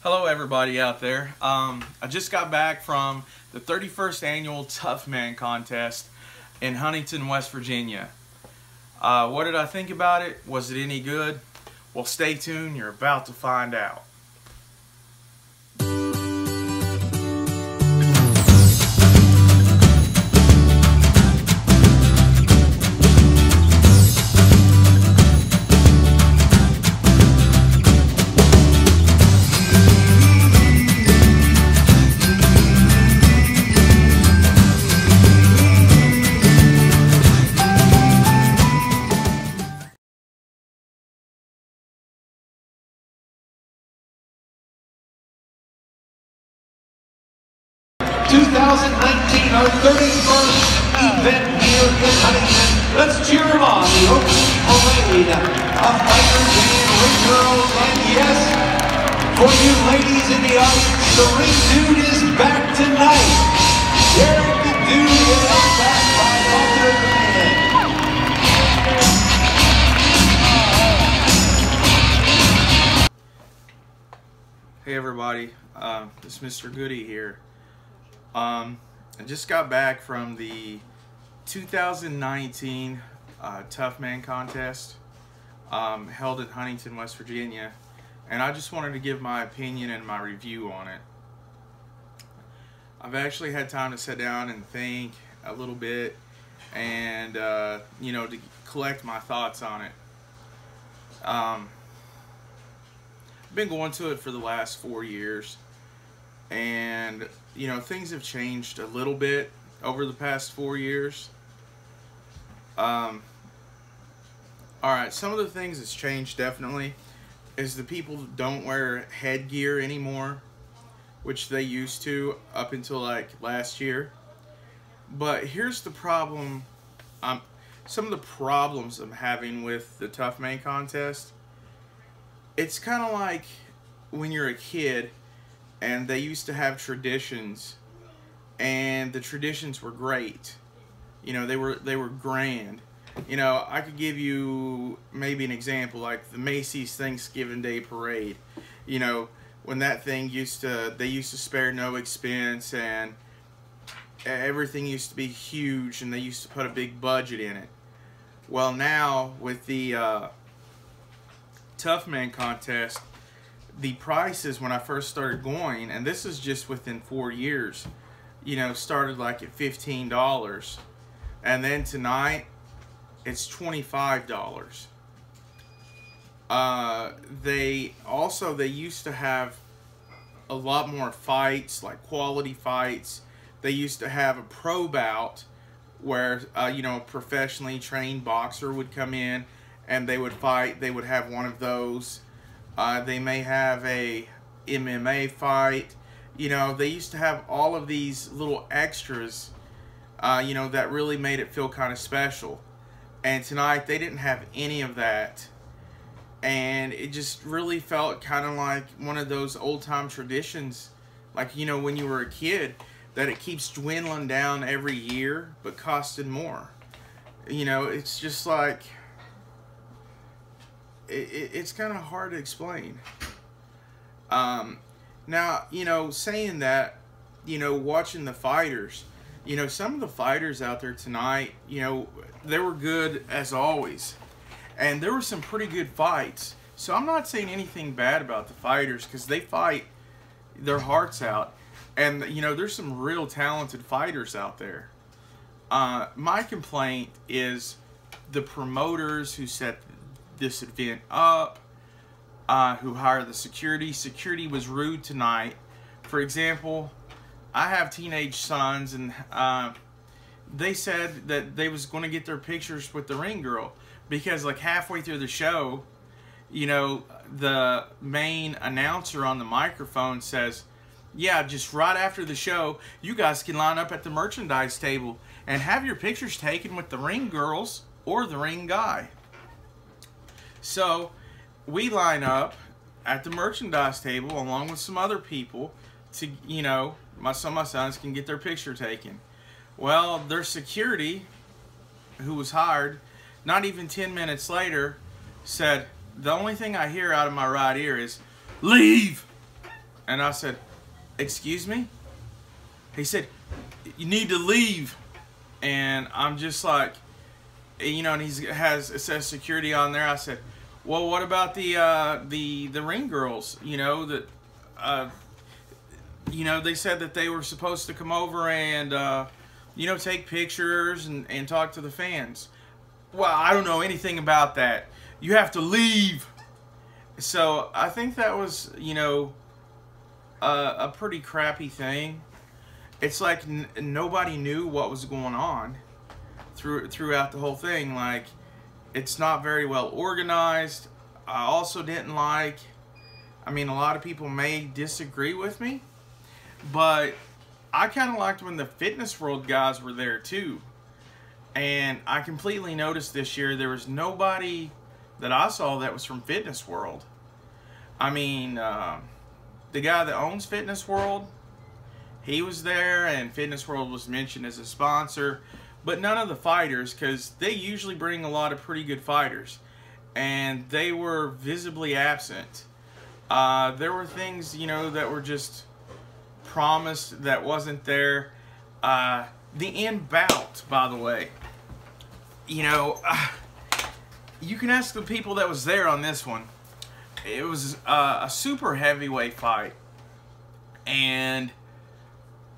Hello everybody out there. I just got back from the 31st annual Toughman contest in Huntington, West Virginia. What did I think about it? Was it any good? Well, stay tuned, you're about to find out. 2019, our 31st event here in Huntington. Let's cheer them on. The opening parade of fighters and ring girls. And yes, for you ladies in the audience, the ring dude is back tonight. Eric the Dude is back by popular demand. Hey everybody, it's Mr-Goody here. I just got back from the 2019 Toughman contest held in Huntington, West Virginia, and I just wanted to give my opinion and my review on it. I've actually had time to sit down and think a little bit and you know, to collect my thoughts on it. I've been going to it for the last 4 years, and you know, things have changed a little bit over the past 4 years. Alright, some of the things that's changed definitely is the people don't wear headgear anymore, which they used to up until like last year. But here's the problem, some of the problems I'm having with the Toughman contest. It's kind of like when you're a kid and they used to have traditions, and the traditions were great. You know, they were grand. You know, I could give you maybe an example, like the Macy's Thanksgiving Day Parade. You know, when that thing they used to spare no expense, and everything used to be huge, and they used to put a big budget in it. Well, now with the Toughman contest, the prices when I first started going, and this is just within 4 years, you know, started like at $15, and then tonight it's $25. They used to have a lot more fights, like quality fights. They used to have a pro bout where you know, a professionally trained boxer would come in and they would fight. They would have one of those. They may have a MMA fight. You know, they used to have all of these little extras, you know, that really made it feel kind of special. And tonight they didn't have any of that. And it just really felt kind of like one of those old-time traditions, like, you know, when you were a kid, that it keeps dwindling down every year but costing more. You know, it's just like, it's kind of hard to explain. Now, you know, saying that, you know, watching the fighters, you know, some of the fighters out there tonight, you know, they were good as always. And there were some pretty good fights. So I'm not saying anything bad about the fighters, because they fight their hearts out. And, you know, there's some real talented fighters out there. My complaint is the promoters who set this event up, who hired the security. Security was rude tonight. For example, I have teenage sons, and they said that they was going to get their pictures with the ring girl, because like halfway through the show, you know, the main announcer on the microphone says, yeah, just right after the show, you guys can line up at the merchandise table and have your pictures taken with the ring girls or the ring guy. So we line up at the merchandise table along with some other people to, you know, some of my sons can get their picture taken. Well, their security, who was hired, not even 10 minutes later, said, the only thing I hear out of my right ear is, leave! And I said, excuse me? He said, you need to leave. And I'm just like, you know, and it says security on there. I said, well, what about the ring girls? You know, that, you know, they said that they were supposed to come over and, you know, take pictures and talk to the fans. Well, I don't know anything about that. You have to leave. So I think that was, you know, a pretty crappy thing. It's like nobody knew what was going on throughout the whole thing. Like, it's not very well organized. I also didn't like, I mean, a lot of people may disagree with me, but I kind of liked when the Fitness World guys were there too. And I completely noticed this year there was nobody that I saw that was from Fitness World. I mean, the guy that owns Fitness World, he was there, and Fitness World was mentioned as a sponsor, but none of the fighters, because they usually bring a lot of pretty good fighters, and they were visibly absent. There were things, you know, that were just promised that wasn't there. The end bout, by the way, you know, you can ask the people that was there on this one. It was a super heavyweight fight, and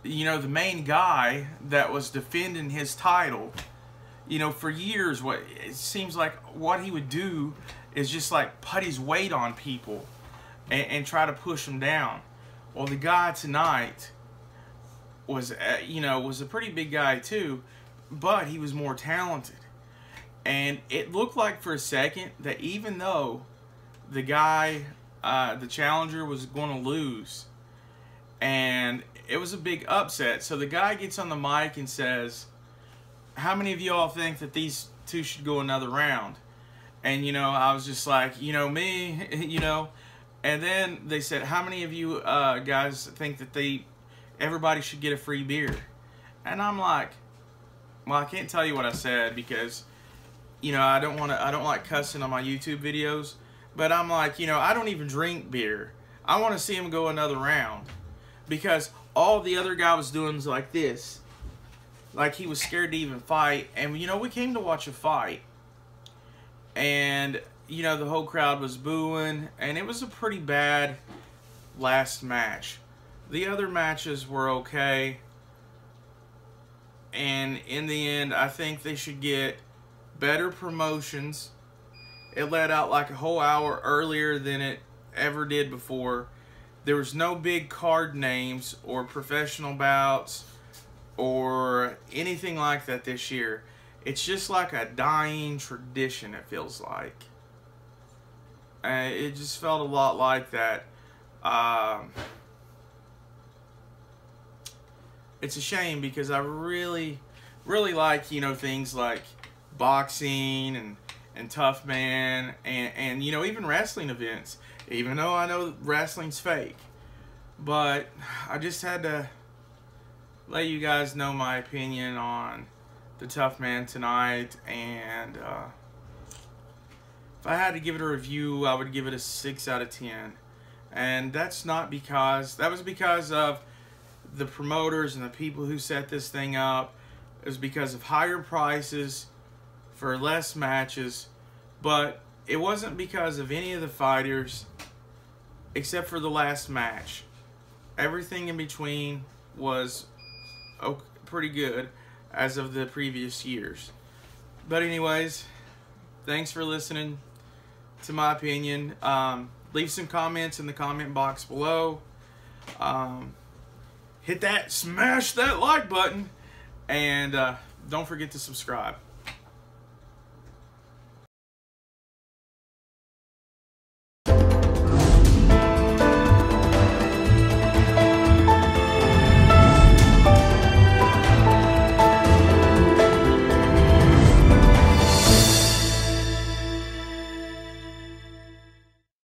you know, the main guy that was defending his title, you know, for years, what it seems like what he would do is just like put his weight on people and try to push them down. Well, the guy tonight was, you know, was a pretty big guy too, but he was more talented. And it looked like for a second that even though the guy, the challenger, was going to lose, and it was a big upset, so the guy gets on the mic and says, how many of y'all think that these two should go another round? And, you know, I was just like, you know, me, you know. And then they said, how many of you guys think that everybody should get a free beer? And I'm like, well, I can't tell you what I said because, you know, I don't like cussing on my YouTube videos. But I'm like, you know, I don't even drink beer. I want to see him go another round. Because all the other guy was doing was like this. Like he was scared to even fight. And, you know, we came to watch a fight. And, you know, the whole crowd was booing. And it was a pretty bad last match. The other matches were okay. And in the end, I think they should get better promotions. It let out like a whole hour earlier than it ever did before. There was no big card names or professional bouts or anything like that this year. It's just like a dying tradition, it feels like. It just felt a lot like that. It's a shame because I really, really like, you know, things like boxing and Toughman and you know, even wrestling events. Even though I know wrestling's fake. But I just had to let you guys know my opinion on the Toughman tonight. And if I had to give it a review, I would give it a 6 out of 10. And that's not because, that was because of the promoters and the people who set this thing up. It was because of higher prices for less matches. But it wasn't because of any of the fighters except for the last match. Everything in between was pretty good as of the previous years. But anyways, thanks for listening to my opinion. Leave some comments in the comment box below. Smash that like button. And don't forget to subscribe.